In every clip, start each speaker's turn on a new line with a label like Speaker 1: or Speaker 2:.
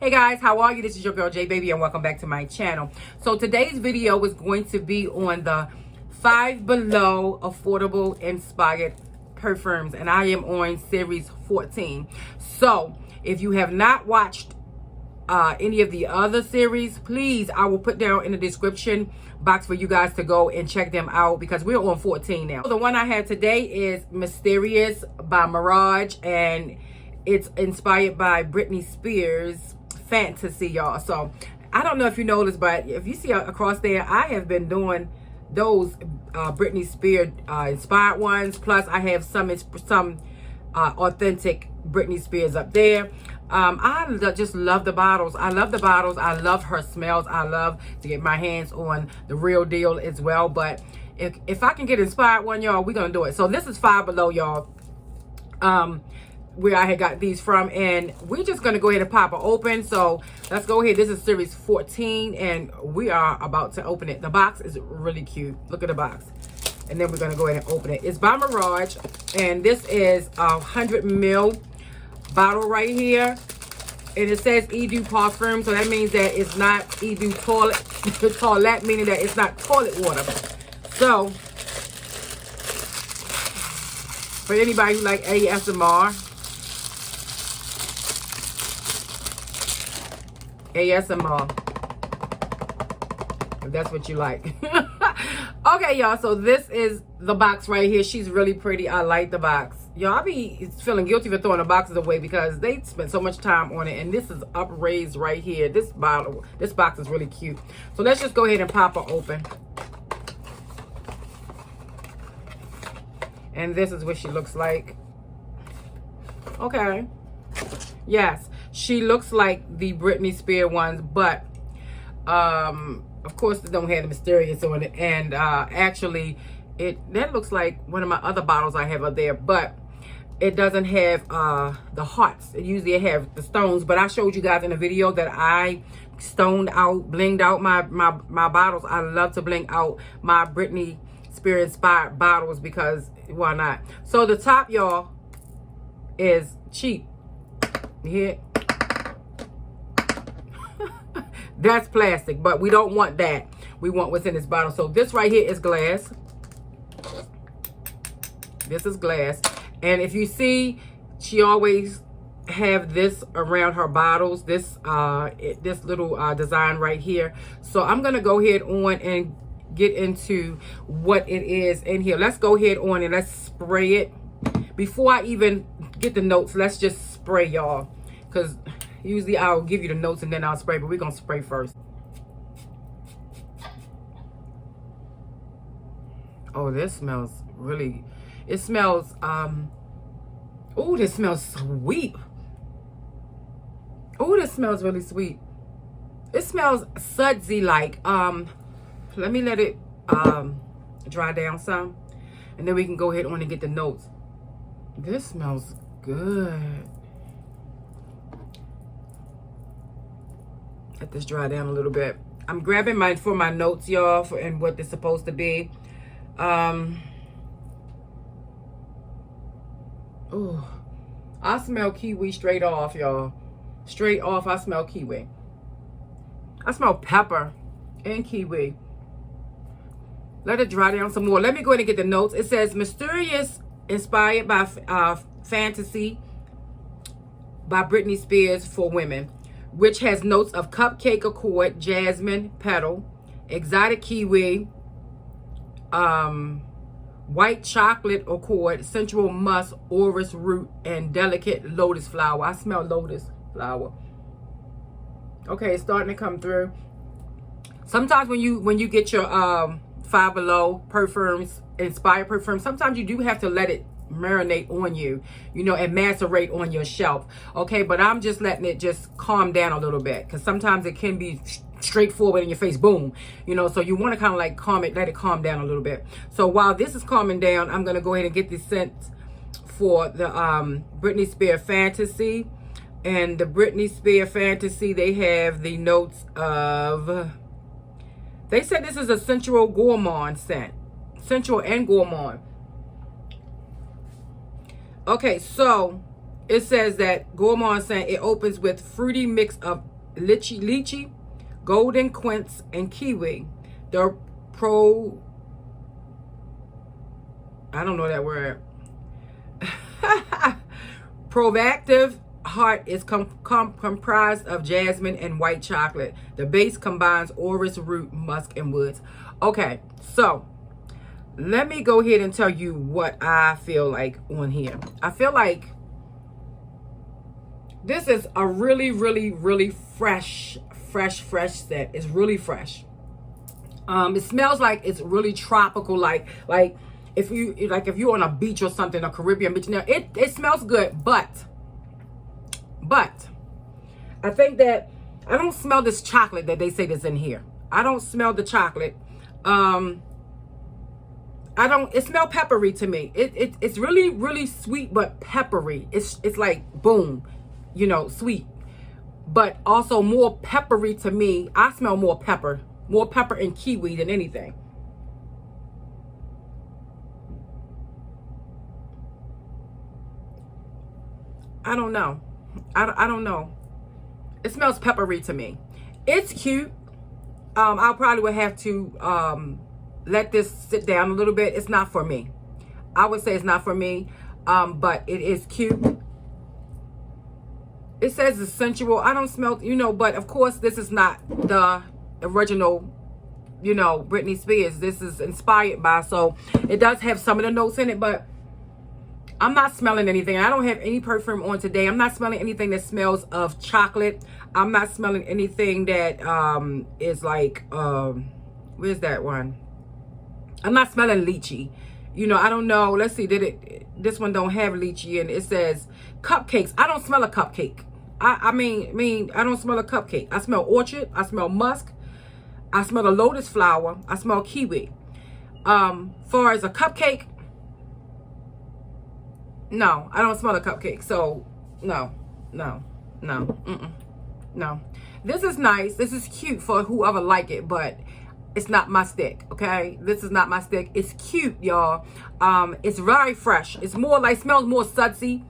Speaker 1: Hey guys, how are you? This is your girl J Baby and welcome back to my channel. So today's video is going to be on the 5 below affordable inspired perfumes, and I am on series 14. So if you have not watched any of the other series, please, I will put down in the description box for you guys to go and check them out because we're on 14 now. The one I have today is Mysterious by Mirage, and it's inspired by Britney Spears' Fantasy, y'all. So I don't know if you noticed, but if you see across there, I have been doing those Britney Spears inspired ones, plus I have some authentic Britney Spears up there. I just love the bottles. I love the bottles. I love her smells. I love to get my hands on the real deal as well. But if I can get inspired one, y'all, we're gonna do it. So this is 5 below, y'all, where I had got these from, and we're just gonna go ahead and pop it open. So let's go ahead. This is series 14 and we are about to open it. The box is really cute. Look at the box. And then we're gonna go ahead and open it. It's by Mirage, and this is a 100 ml bottle right here, and it says Eau Parfum, so that means that it's not Eau toilet, meaning that it's not toilet water. So for anybody who like ASMR, if that's what you like. Okay, y'all, so this is the box right here. She's really pretty. I like the box. Y'all, I be feeling guilty for throwing the boxes away because they spent so much time on it, and this is upraised right here. This box is really cute. So let's just go ahead and pop her open. And this is what she looks like. Okay. Yes, she looks like the Britney Spears ones, but of course they don't have the Mysterious on it. And actually that looks like one of my other bottles I have up there, but it doesn't have the hearts. It usually have the stones, but I showed you guys in a video that I blinged out my bottles. I love to bling out my Britney Spears inspired bottles because why not? So the top, y'all, is cheap. Yeah. That's plastic, but we don't want that. We want what's in this bottle. So this right here is glass. This is glass. And if you see, she always have this around her bottles, this little design right here. So I'm gonna go ahead on and get into what it is in here. Let's go ahead on and let's spray it. Before I even get the notes, let's just spray, y'all, because usually I'll give you the notes and then I'll spray, but we're gonna spray first. Oh, this smells really, it smells oh, this smells sweet. Oh, this smells really sweet. It smells sudsy like. Let me let it dry down some, and then we can go ahead on and get the notes. This smells good. Let this dry down a little bit. I'm grabbing mine for my notes, y'all, and what they're supposed to be. Oh, I smell kiwi straight off, y'all. Straight off, I smell kiwi. I smell pepper and kiwi. Let it dry down some more. Let me go ahead and get the notes. It says Mysterious, inspired by Fantasy by Britney Spears for women, which has notes of cupcake accord, jasmine petal, exotic kiwi, white chocolate accord, sensual musk, orris root, and delicate lotus flower. I smell lotus flower. Okay, it's starting to come through. Sometimes when you get your 5 below perfumes, inspired perfumes, sometimes you do have to let it marinate on you, you know, and macerate on your shelf. Okay, but I'm just letting it just calm down a little bit, because sometimes it can be straightforward in your face, boom, you know. So you want to kind of like let it calm down a little bit. So while this is calming down, I'm gonna go ahead and get the scent for the Britney Spears Fantasy. And the Britney Spears Fantasy, they have the notes of, they said this is a sensual gourmand scent. Sensual and gourmand. Okay, so it says that Gourmand saying it opens with fruity mix of lychee, golden quince, and kiwi. The I don't know that word. Proactive heart is comprised of jasmine and white chocolate. The base combines orris root, musk, and woods. Okay, so let me go ahead and tell you what I feel like on here. I feel like this is a really, really, really fresh scent. It's really fresh. It smells like it's really tropical, like if you're on a beach or something, a Caribbean beach. Now it smells good, but I think that I don't smell this chocolate that they say that's in here. I don't smell the chocolate. It smells peppery to me. It's really, really sweet, but peppery. It's like boom, sweet, but also more peppery to me. I smell more pepper and kiwi than anything. I don't know. I don't know. It smells peppery to me. It's cute. I probably would have to let this sit down a little bit. It's not for me. I would say it's not for me. But it is cute. It says it's sensual. I don't smell, but of course this is not the original, Britney Spears. This is inspired by, so it does have some of the notes in it, but I'm not smelling anything. I don't have any perfume on today. I'm not smelling anything that smells of chocolate. I'm not smelling anything that is like, where's that one? I'm not smelling lychee. I don't know. Let's see, this one don't have lychee, and it says cupcakes. I don't smell a cupcake. I mean, I don't smell a cupcake. I smell orchard. I smell musk. I smell a lotus flower. I smell kiwi. Far as a cupcake, no, I don't smell a cupcake. So no. This is nice. This is cute for whoever like it, but it's not my stick. Okay, this is not my stick. It's cute, y'all. It's very fresh. It's more like, smells more sudsy,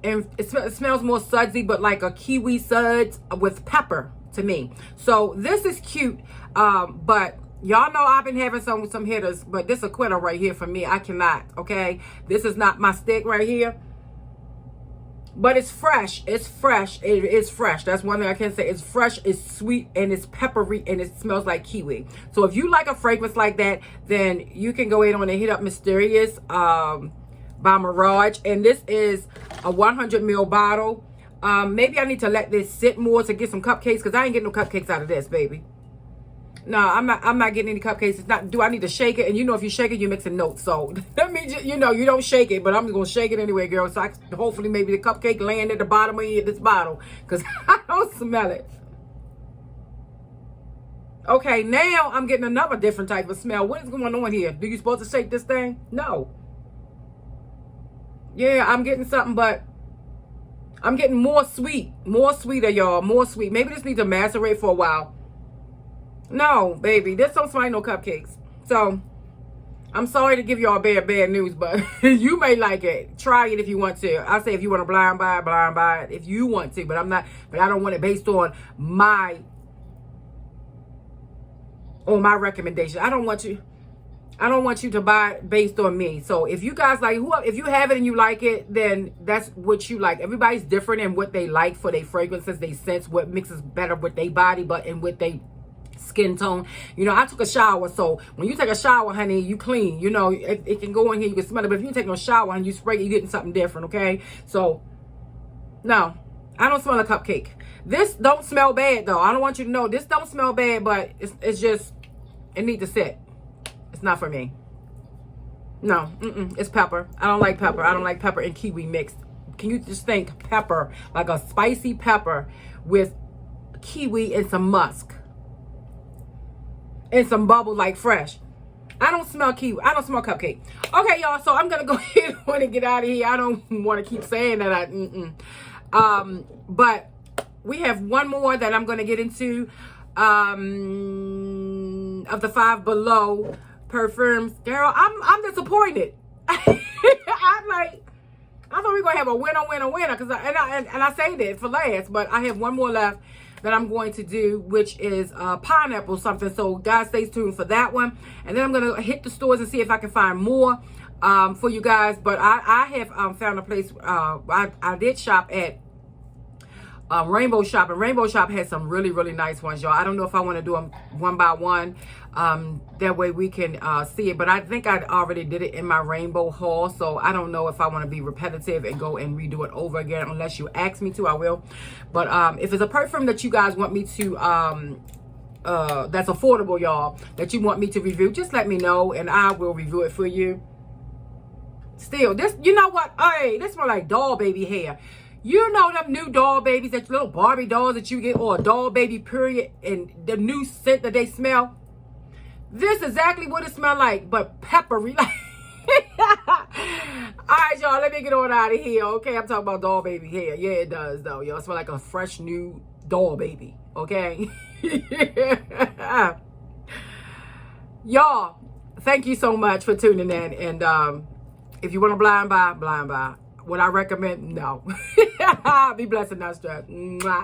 Speaker 1: and it smells more sudsy, but like a kiwi suds with pepper to me. So this is cute. But y'all know I've been having some hitters, but this is a quitter right here for me. I cannot. Okay, this is not my stick right here. But it's fresh. It's fresh. It is fresh. That's one thing I can say. It's fresh, it's sweet, and it's peppery, and it smells like kiwi. So if you like a fragrance like that, then you can go in on and hit up Mysterious by Mirage. And this is a 100 ml bottle. Maybe I need to let this sit more to get some cupcakes, because I ain't getting no cupcakes out of this, baby. No, I'm not getting any cupcakes. It's not. Do I need to shake it? And if you shake it, you're mixing notes. So that means you don't shake it, but I'm just gonna shake it anyway, girl. So hopefully maybe the cupcake land at the bottom of this bottle, because I don't smell it. Okay, now I'm getting another different type of smell. What is going on here? Do you supposed to shake this thing? No. Yeah, I'm getting something, but I'm getting more sweeter, y'all. More sweet. Maybe this needs to macerate for a while. No, baby, this don't smell like no cupcakes. So I'm sorry to give y'all bad news, but you may like it. Try it if you want to. I say if you want to blind buy it if you want to, but I don't want it based on my recommendation. I don't want you to buy it based on me. So if you guys like, if you have it and you like it, then that's what you like. Everybody's different in what they like for their fragrances, they sense what mixes better with their body, but and with their skin tone. I took a shower, so when you take a shower, honey, you clean. It can go in here, you can smell it, but if you take no shower and you spray it, you're getting something different. Okay, so no, I don't smell a cupcake. This don't smell bad though. I don't want you to know this don't smell bad, but it's just, it needs to sit. It's not for me. No, it's pepper. I don't like pepper. I don't like pepper and kiwi mixed. Can you just think pepper, like a spicy pepper with kiwi and some musk and some bubble, like fresh. I don't smell kiwi. I don't smell cupcake. Okay, y'all. So I'm gonna go ahead and get out of here. I don't want to keep saying that. But we have one more that I'm gonna get into. Of the Five Below perfumes, girl, I'm disappointed. I'm I thought we were going to have a winner, because I saved it for last, but I have one more left that I'm going to do, which is pineapple something. So guys, stay tuned for that one. And then I'm going to hit the stores and see if I can find more for you guys. But I have found a place. I did shop at Rainbow Shop, and Rainbow Shop has some really, really nice ones, y'all. I don't know if I want to do them one by one. That way we can see it. But I think I already did it in my Rainbow haul. So I don't know if I want to be repetitive and go and redo it over again. Unless you ask me to, I will. But if it's a perfume that you guys want me to, that's affordable, y'all, that you want me to review, just let me know and I will review it for you. Still, this, you know what? Hey, this smells like doll baby hair. You know them new doll babies, that little Barbie dolls that you get, or a doll baby period, and the new scent that they smell? This is exactly what it smells like, but peppery. All right, y'all, let me get on out of here, okay? I'm talking about doll baby hair. Yeah, it does, though, y'all. It smells like a fresh new doll baby, okay? Y'all, thank you so much for tuning in. And if you want to blind buy, blind buy. Would I recommend? No. Be blessed and not stressed. Mwah.